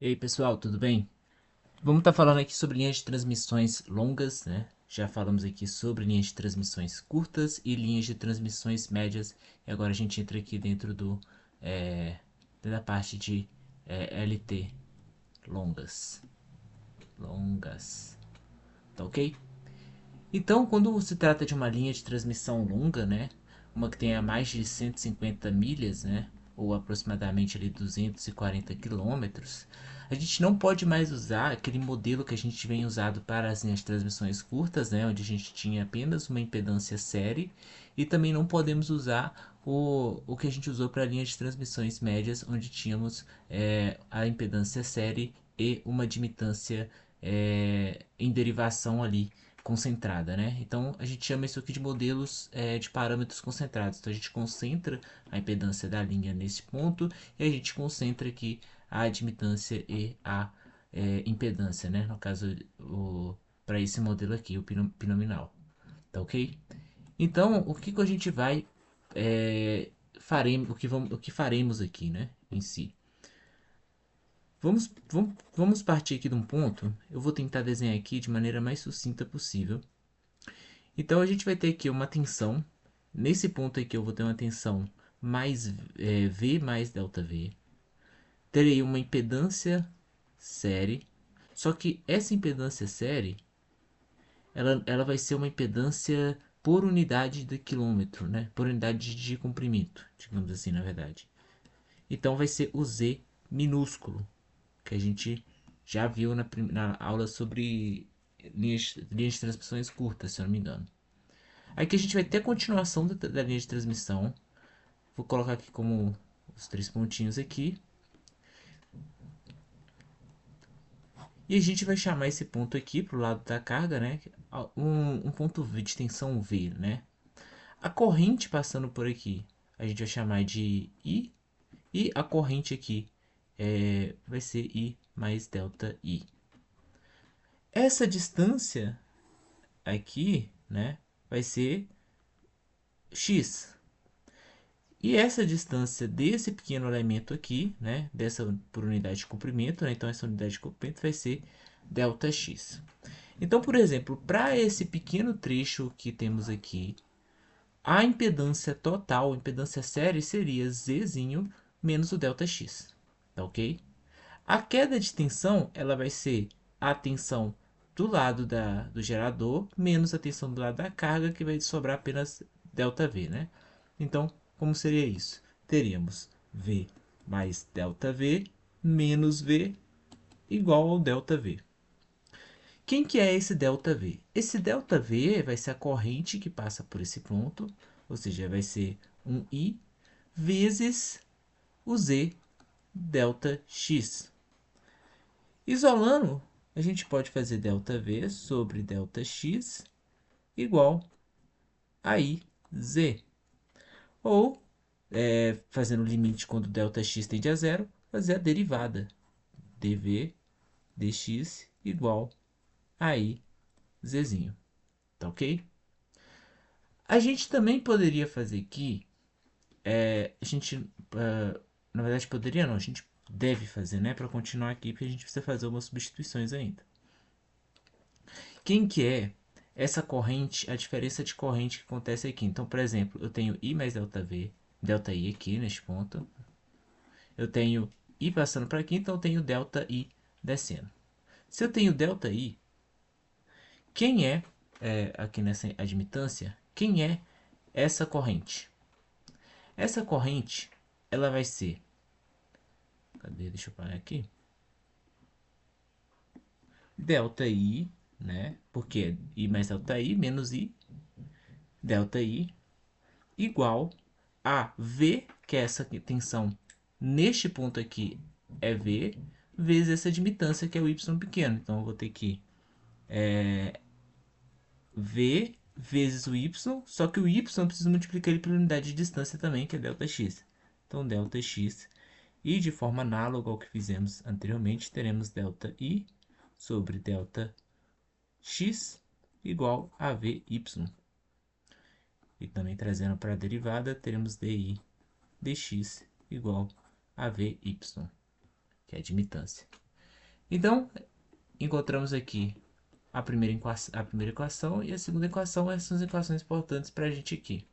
E aí, pessoal, tudo bem? Vamos estar falando aqui sobre linhas de transmissões longas, né? Já falamos aqui sobre linhas de transmissões curtas e linhas de transmissões médias. E agora a gente entra aqui dentro da parte de LT, longas. Longas. Tá ok? Então, quando se trata de uma linha de transmissão longa, né? Uma que tenha mais de 150 milhas, né? Ou aproximadamente ali 240 quilômetros, a gente não pode mais usar aquele modelo que a gente vem usado para as linhas de transmissões curtas, né? Onde a gente tinha apenas uma impedância série. E também não podemos usar o que a gente usou para linhas de transmissões médias, onde tínhamos a impedância série e uma admitância em derivação ali concentrada, né? Então a gente chama isso aqui de modelos de parâmetros concentrados. Então a gente concentra a impedância da linha nesse ponto e a gente concentra aqui a admitância e a impedância, né? No caso, para esse modelo aqui, o binominal, tá ok? Então o que, que a gente vai o que faremos aqui, né? Em si. Vamos partir aqui de um ponto. Eu vou tentar desenhar aqui de maneira mais sucinta possível. Então a gente vai ter aqui uma tensão. Nesse ponto aqui eu vou ter uma tensão mais V mais delta V. Terei uma impedância série. Só que essa impedância série, ela vai ser uma impedância por unidade de quilômetro, né? Por unidade de comprimento, digamos assim, na verdade. Então vai ser o Z minúsculo, que a gente já viu na aula sobre linhas de transmissões curtas, se eu não me engano. Aqui a gente vai ter a continuação da linha de transmissão. Vou colocar aqui como os três pontinhos aqui. E a gente vai chamar esse ponto aqui para o lado da carga, né? Um ponto de tensão V, né? A corrente passando por aqui, a gente vai chamar de I. E a corrente aqui vai ser I mais delta I. Essa distância aqui, né? Vai ser X. E essa distância desse pequeno elemento aqui, né, dessa por unidade de comprimento, né, então essa unidade de comprimento vai ser ΔX. Então, por exemplo, para esse pequeno trecho que temos aqui, a impedância total, a impedância série, seria Z menos o ΔX, tá ok? A queda de tensão, ela vai ser a tensão do lado do gerador menos a tensão do lado da carga, que vai sobrar apenas ΔV, né? Então, como seria isso? Teríamos V mais ΔV menos V igual ao ΔV. Quem que é esse ΔV? Esse ΔV vai ser a corrente que passa por esse ponto, ou seja, vai ser um I vezes o Z ΔX. Isolando, a gente pode fazer ΔV sobre ΔX igual a IZ. Ou, fazendo o limite quando ΔX tende a zero, fazer a derivada. dV dx igual a IZ. Tá ok? A gente também poderia fazer aqui, a gente, na verdade poderia não, a gente deve fazer, né? Para continuar aqui, porque a gente precisa fazer algumas substituições ainda. Quem que é essa corrente, a diferença de corrente que acontece aqui? Então, por exemplo, eu tenho I mais delta V, delta I aqui neste ponto. Eu tenho I passando para aqui, então eu tenho delta I descendo. Se eu tenho delta I, quem aqui nessa admitância, quem é essa corrente? Essa corrente, ela vai ser, cadê? Deixa eu parar aqui. Delta I, né? Porque I mais delta I menos I, delta I igual a V, que é essa tensão neste ponto aqui é V, vezes essa admitância que é o Y pequeno. Então eu vou ter que V vezes o Y, só que o Y eu preciso multiplicar ele pela unidade de distância também, que é ΔX. Então ΔX, e de forma análoga ao que fizemos anteriormente, teremos ΔI sobre ΔX igual a VY. E também trazendo para a derivada, teremos dx igual a vy, que é a admitância. Então, encontramos aqui a primeira equação e a segunda equação. Essas são as equações importantes para a gente aqui.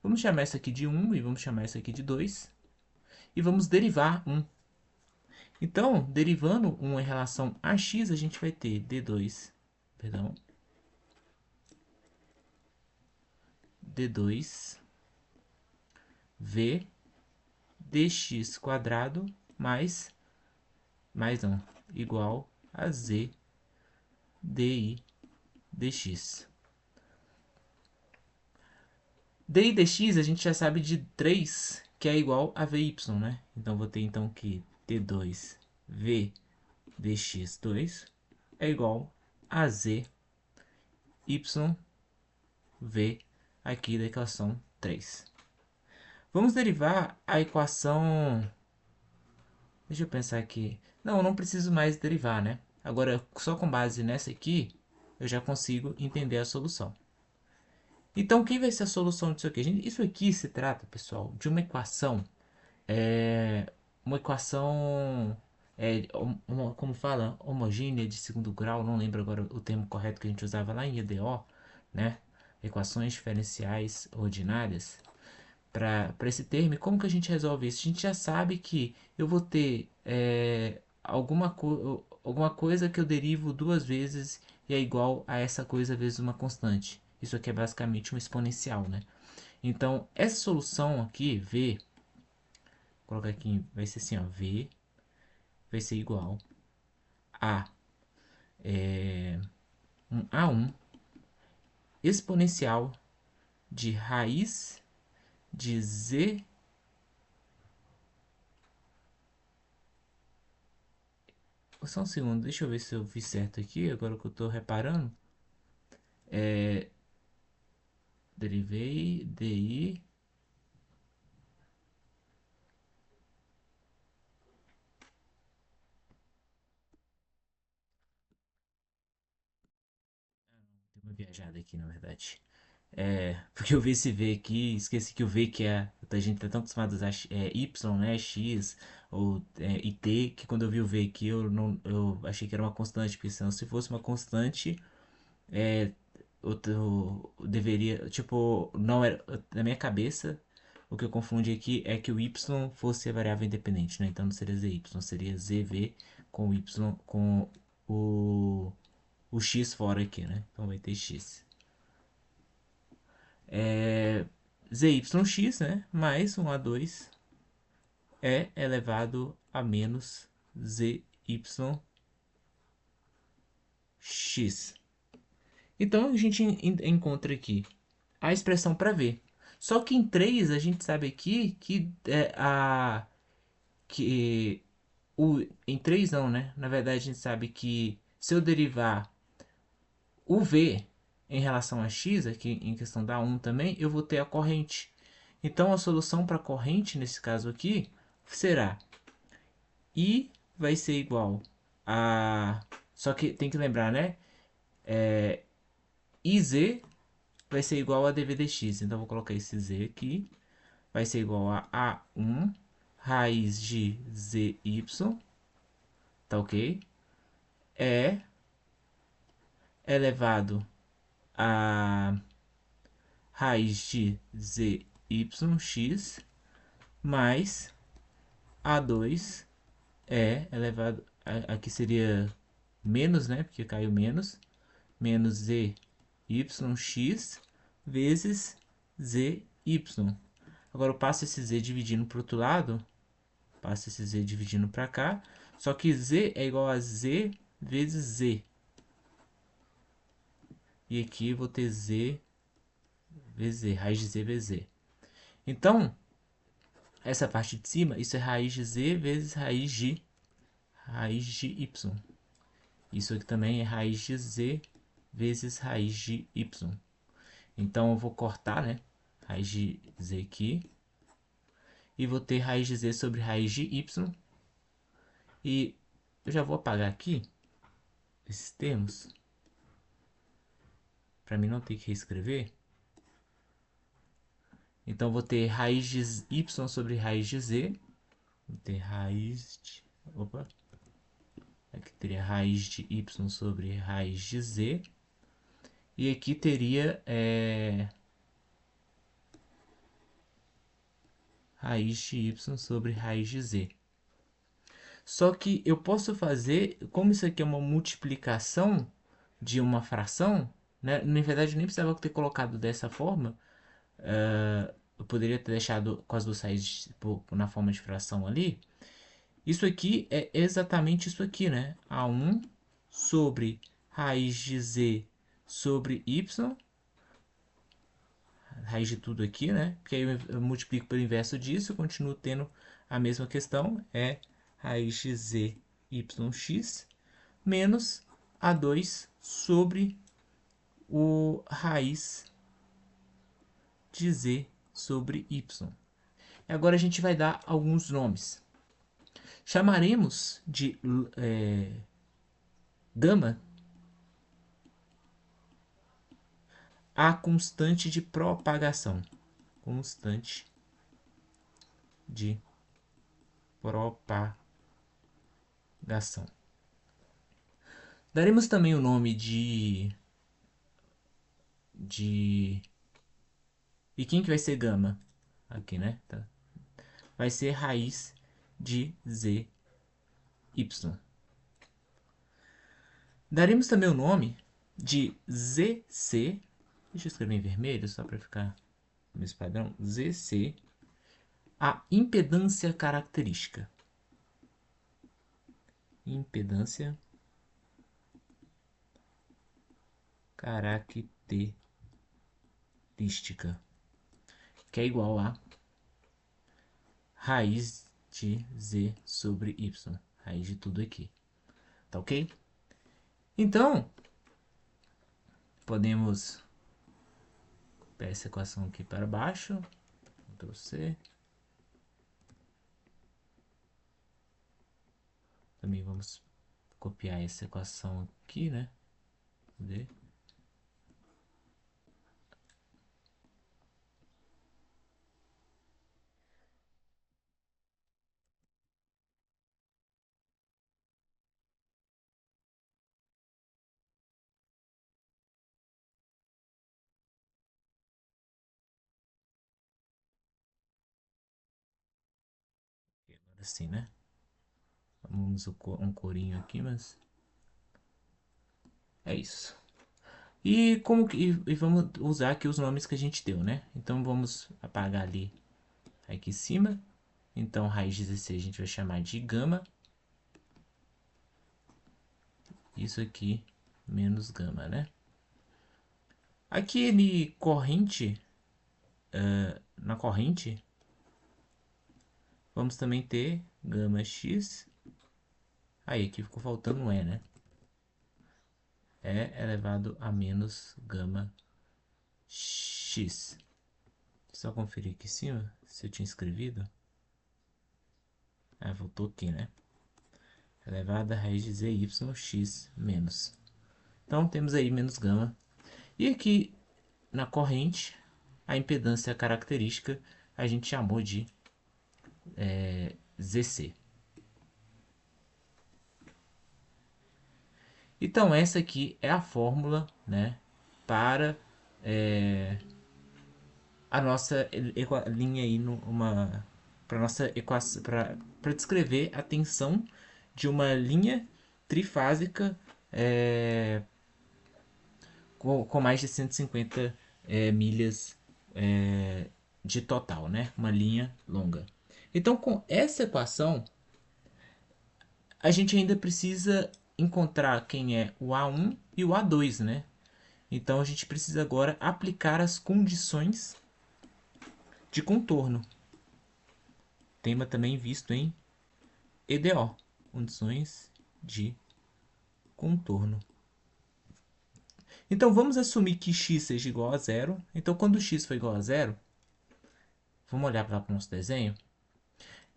Vamos chamar essa aqui de 1 e vamos chamar essa aqui de 2. E vamos derivar 1. Então, derivando 1 em relação a x, a gente vai ter d2, perdão, d2 v dx quadrado mais não, igual a z di dx. di dx a gente já sabe de 3, que é igual a vy, né? Então vou ter então que d2 v dx2 é igual a z y v aqui da equação 3. Vamos derivar a equação. Deixa eu pensar aqui. Não, não preciso mais derivar, né? Agora, só com base nessa aqui, eu já consigo entender a solução. Então, quem vai ser a solução disso aqui? Isso aqui se trata, pessoal, de uma equação. Uma equação. Como fala? Homogênea de segundo grau. Não lembro agora o termo correto que a gente usava lá em EDO, né? Equações diferenciais ordinárias. Para esse termo, e como que a gente resolve isso? A gente já sabe que eu vou ter alguma coisa que eu derivo duas vezes e é igual a essa coisa vezes uma constante. Isso aqui é basicamente uma exponencial, né? Então, essa solução aqui, V, vou colocar aqui, vai ser assim, ó, V vai ser igual a um A1 exponencial de raiz de Z. Só um segundo, deixa eu ver se eu fiz certo aqui, agora que eu tô reparando. Derivei DI. Tem uma viajada aqui, na verdade. Porque eu vi esse V aqui, esqueci que o V que é. A gente tá tão acostumado a usar Y, né? X ou e T, que quando eu vi o V aqui eu achei que era uma constante, porque senão se fosse uma constante, eu deveria. Tipo, não era. Na minha cabeça, o que eu confundi aqui é que o Y fosse a variável independente, né? Então não seria ZY, seria ZV com o Y com o, o X fora aqui, né? Então vai ter X. ZYX, né? Mais um A2 é elevado a menos ZYX. Então a gente encontra aqui a expressão para V. Só que em 3 a gente sabe aqui que em 3 não, né? Na verdade a gente sabe que se eu derivar o V em relação a x, aqui em questão da 1 também, eu vou ter a corrente. Então a solução para a corrente, nesse caso aqui, será I vai ser igual a... Só que tem que lembrar, né? IZ vai ser igual a dvdx. Então vou colocar esse z aqui. Vai ser igual a A1 raiz de zy. Tá ok? É elevado a raiz de zyx mais A2 é elevado, aqui seria menos, né, porque caiu menos zyx vezes zy. Agora eu passo esse z dividindo para o outro lado, passo esse z dividindo para cá, só que z é igual a z vezes z. E aqui eu vou ter z vezes z, raiz de z vezes z. Então, essa parte de cima, isso é raiz de z vezes raiz de y. Isso aqui também é raiz de z vezes raiz de y. Então eu vou cortar, né? Raiz de z aqui. E vou ter raiz de z sobre raiz de y. E eu já vou apagar aqui esses termos. Para mim não ter que reescrever. Então vou ter raiz de y sobre raiz de z. Vou ter raiz de... Opa. Que teria raiz de y sobre raiz de z. E aqui teria raiz de y sobre raiz de z. Só que eu posso fazer, como isso aqui é uma multiplicação de uma fração, né? Na verdade, eu nem precisava ter colocado dessa forma. Eu poderia ter deixado com as duas raízes na forma de fração ali. Isso aqui é exatamente isso aqui, né? A1 sobre raiz de z sobre y, raiz de tudo aqui, né? Porque aí eu multiplico pelo inverso disso, eu continuo tendo a mesma questão, é raiz de z yx menos A2 sobre o raiz de z sobre y. E agora a gente vai dar alguns nomes. Chamaremos de gama a constante de propagação. Constante de propagação. Daremos também o nome de... E quem que vai ser gama? Aqui, né? Tá. Vai ser raiz de zy. Daremos também o nome de zc. Deixa eu escrever em vermelho só para ficar no mesmo padrão. Zc, a impedância característica. Impedância característica, que é igual a raiz de z sobre y. Raiz de tudo aqui. Tá ok? Então, podemos copiar essa equação aqui para baixo. Ctrl C. Também vamos copiar essa equação aqui, né? Cadê? Agora sim, né? Vamos um corinho aqui, mas é isso. E como que e vamos usar aqui os nomes que a gente deu, né? Então vamos apagar ali aqui em cima. Então raiz de 16 a gente vai chamar de gama. Isso aqui menos gama, né? Aqui ele corrente, na corrente, vamos também ter gama x. Aí aqui ficou faltando um E, né? E elevado a menos gama x. Só conferir aqui em cima se eu tinha escrevido. Ah, voltou aqui, né? Elevado a raiz de zyx menos. Então temos aí menos gama. E aqui na corrente, a impedância característica a gente chamou de ZC. Então essa aqui é a fórmula, né, para a nossa linha aí para nossa equação, para descrever a tensão de uma linha trifásica com mais de 150 milhas de total, né? Uma linha longa. Então, com essa equação, a gente ainda precisa encontrar quem é o A1 e o A2, né? Então, a gente precisa agora aplicar as condições de contorno. Tema também visto em EDO, condições de contorno. Então, vamos assumir que x seja igual a zero. Então, quando x for igual a zero, vamos olhar para o nosso desenho.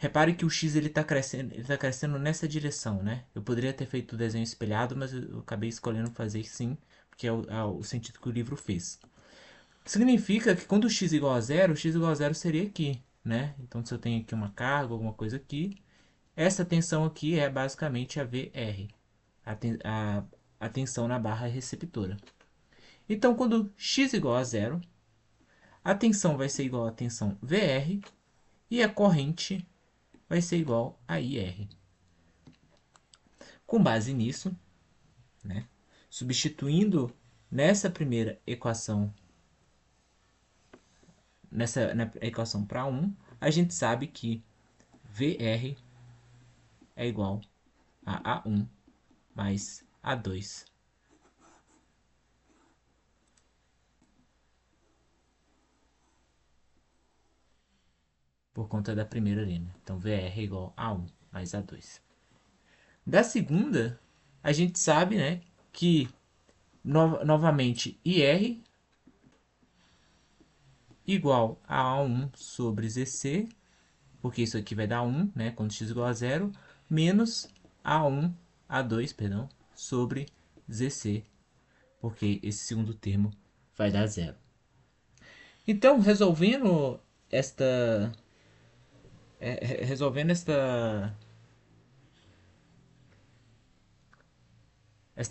Repare que o x está crescendo nessa direção, né? Eu poderia ter feito o desenho espelhado, mas eu acabei escolhendo fazer sim, porque é o sentido que o livro fez. Significa que quando x igual a zero, x igual a zero seria aqui, né? Então, se eu tenho aqui uma carga, alguma coisa aqui, essa tensão aqui é basicamente a VR. a tensão na barra receptora. Então, quando x igual a zero, a tensão vai ser igual à tensão VR e a corrente vai ser igual a IR. Com base nisso, né, substituindo nessa primeira equação, na equação para 1, a gente sabe que VR é igual a A1 mais A2. Por conta da primeira linha. Então, VR é igual a 1 mais A2. Da segunda, a gente sabe, né, que novamente IR igual a A1 sobre ZC, porque isso aqui vai dar 1, né, quando x igual a 0, menos A1, A2, perdão, sobre ZC, porque esse segundo termo vai dar 0. Então, resolvendo esta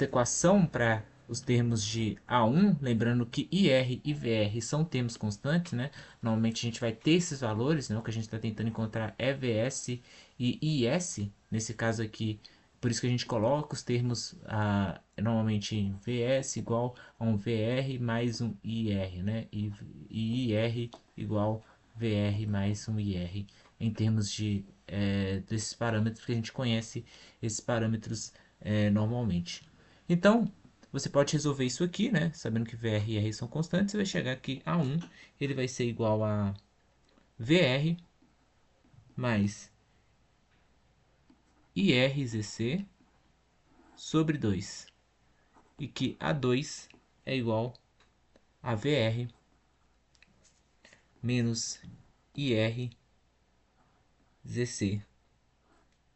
equação para os termos de A1, lembrando que IR e VR são termos constantes, né? Normalmente a gente vai ter esses valores, né? O que a gente está tentando encontrar é VS e IS, nesse caso aqui, por isso que a gente coloca os termos normalmente em VS igual a um VR mais um IR, né? E IR igual VR mais um IR, em termos desses parâmetros que a gente conhece, esses parâmetros normalmente. Então, você pode resolver isso aqui, né? Sabendo que VR e R são constantes, você vai chegar aqui a 1, ele vai ser igual a VR mais IRZC sobre 2. E que A2 é igual a VR menos IRZC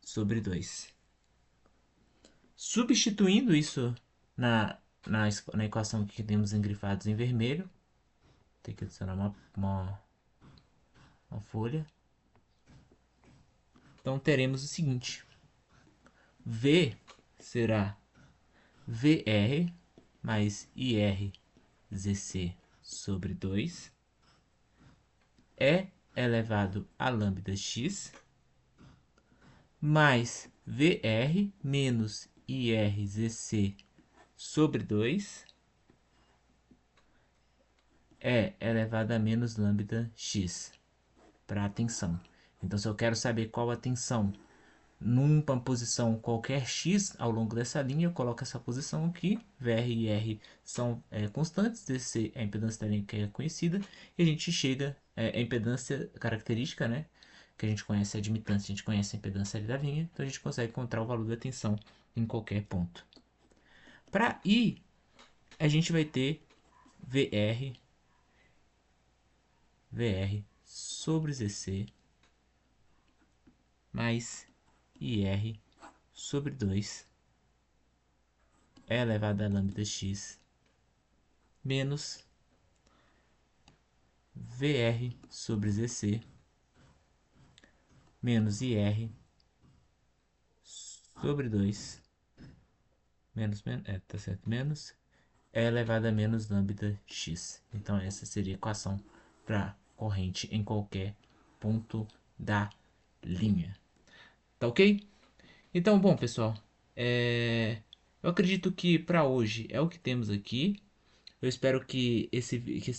sobre 2. Substituindo isso na equação que temos engrifados em vermelho, tem que adicionar uma folha. Então teremos o seguinte: V será VR mais IRZC sobre 2 é elevado a lambda x mais VR menos IRZC sobre 2 é elevado a menos lambda x para a tensão. Então, se eu quero saber qual a tensão numa posição qualquer x ao longo dessa linha, eu coloco essa posição aqui, VR e R são constantes, DC é a impedância da linha que é conhecida, e a gente chega, a impedância característica, né, que a gente conhece a admitância, a gente conhece a impedância da linha, então a gente consegue encontrar o valor da tensão em qualquer ponto. Para I, a gente vai ter VR sobre ZC mais IR sobre 2 é elevado a lambda x menos VR sobre ZC menos IR sobre 2 tá certo, menos é elevado a menos lambda x. Então essa seria a equação para corrente em qualquer ponto da linha. Tá ok? Então, bom, pessoal, eu acredito que para hoje é o que temos aqui. Eu espero que esse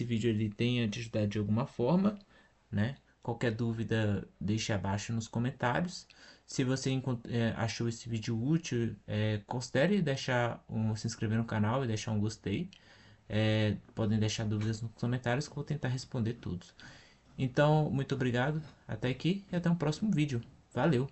vídeo ele tenha te ajudado de alguma forma, né? Qualquer dúvida, deixe abaixo nos comentários. Se você achou esse vídeo útil, considere se inscrever no canal e deixar um gostei. Podem deixar dúvidas nos comentários que eu vou tentar responder todos. Então, muito obrigado, até aqui e até o próximo vídeo. Valeu!